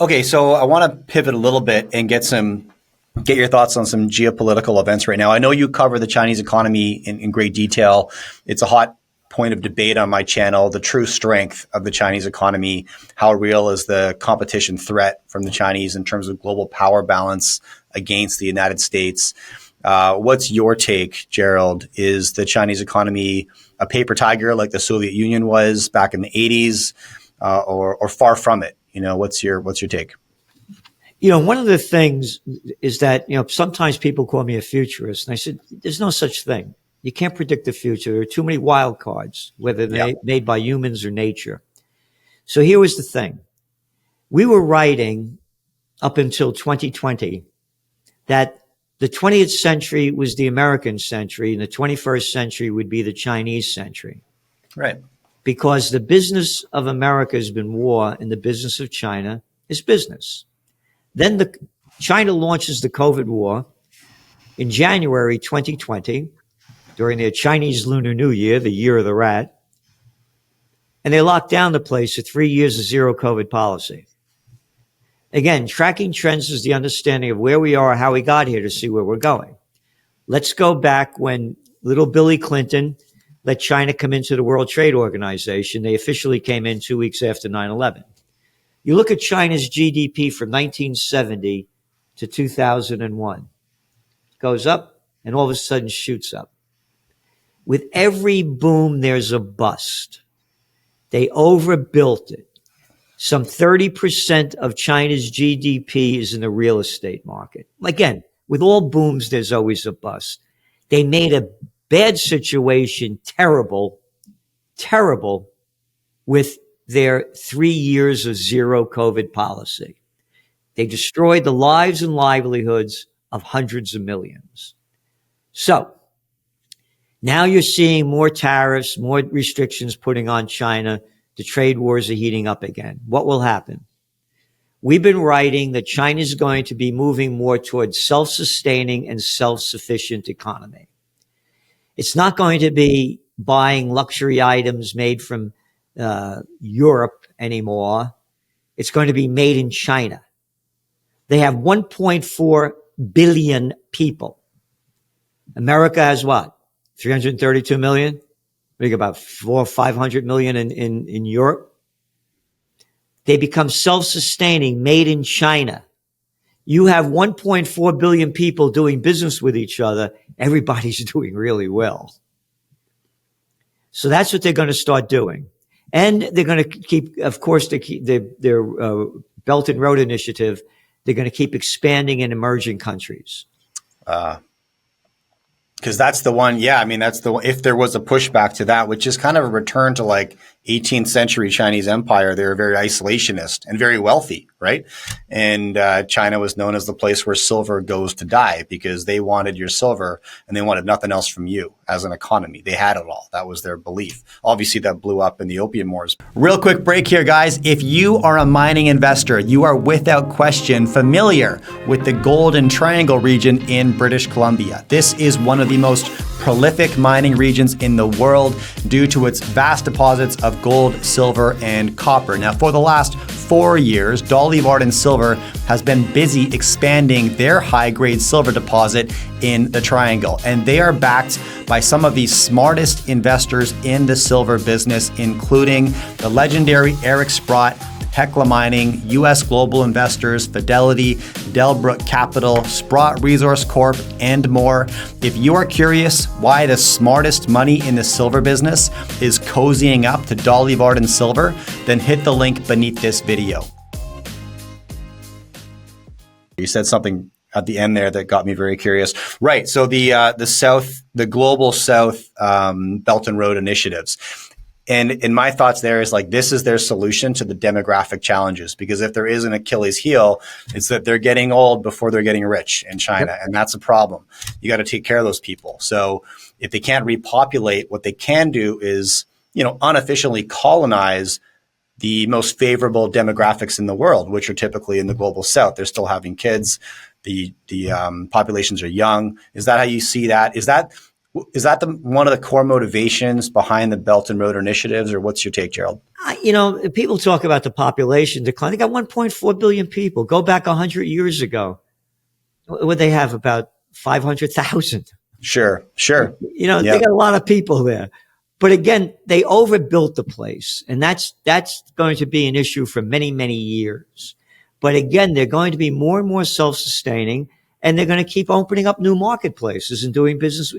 Okay, so I want to pivot a little bit and get your thoughts on some geopolitical events right now. I know you cover the Chinese economy in great detail. It's a hot point of debate on my channel, the true strength of the Chinese economy. How real is the competition threat from the Chinese in terms of global power balance against the United States? What's your take, Gerald? Is the Chinese economy a paper tiger like the Soviet Union was back in the 80s, or far from it? What's your take? One of the things is that, sometimes people call me a futurist. And I said, there's no such thing. You can't predict the future. There are too many wild cards, whether they're made by humans or nature. So here was the thing. We were writing up until 2020 that the 20th century was the American century and the 21st century would be the Chinese century. Right. Because the business of America has been war and the business of China is business. Then China launches the COVID war in January 2020 during their Chinese Lunar New Year, the year of the rat. And they locked down the place for 3 years of zero COVID policy. Again, tracking trends is the understanding of where we are, how we got here to see where we're going. Let's go back when little Billy Clinton let China come into the World Trade Organization. They officially came in 2 weeks after 9/11. You look at China's GDP from 1970 to 2001. It goes up and all of a sudden shoots up. With every boom, there's a bust. They overbuilt it. Some 30% of China's GDP is in the real estate market. Again, with all booms, there's always a bust. They made a bad situation terrible with their 3 years of zero COVID policy. They destroyed the lives and livelihoods of hundreds of millions. So now you're seeing more tariffs, more restrictions putting on China. The trade wars are heating up again. What will happen? We've been writing that China is going to be moving more towards self-sustaining and self-sufficient economy. It's not going to be buying luxury items made from Europe anymore. It's going to be made in China. They have 1.4 billion people. America has what? 332 million? We got about 400 or 500 million in Europe. They become self-sustaining, made in China. You have 1.4 billion people doing business with each other. Everybody's doing really well. So that's what they're going to start doing. And they're going to keep, of course, their Belt and Road Initiative. They're going to keep expanding in emerging countries. Because that's the one, that's the one, if there was a pushback to that, which is kind of a return to like 18th century Chinese empire, they were very isolationist and very wealthy, right? And China was known as the place where silver goes to die because they wanted your silver and they wanted nothing else from you as an economy. They had it all. That was their belief. Obviously, that blew up in the Opium Wars. Real quick break here, guys. If you are a mining investor, you are without question familiar with the Golden Triangle region in British Columbia. This is one of the most prolific mining regions in the world due to its vast deposits of gold, silver, and copper. Now, for the last 4 years, Dolly Varden Silver has been busy expanding their high-grade silver deposit in the Triangle, and they are backed by some of the smartest investors in the silver business, including the legendary Eric Sprott, Hecla Mining, U.S. Global Investors, Fidelity, Delbrook Capital, Sprott Resource Corp, and more. If you are curious why the smartest money in the silver business is cozying up to Dolly Varden Silver, then hit the link beneath this video. You said something at the end there that got me very curious. Right. So the global South Belt and Road initiatives. And my thoughts there is like, this is their solution to the demographic challenges, because if there is an Achilles heel, it's that they're getting old before they're getting rich in China. Yep. And that's a problem. You got to take care of those people. So if they can't repopulate, what they can do is, unofficially colonize the most favorable demographics in the world, which are typically in the global South. They're still having kids. The populations are young. Is that how you see that? Is that Is that one of the core motivations behind the Belt and Road initiatives, or what's your take, Gerald? People talk about the population decline. They got 1.4 billion people. Go back 100 years ago. Would they have about 500,000? Sure. They got a lot of people there. But again, they overbuilt the place. And that's going to be an issue for many, many years. But again, they're going to be more and more self-sustaining, and they're going to keep opening up new marketplaces and doing business.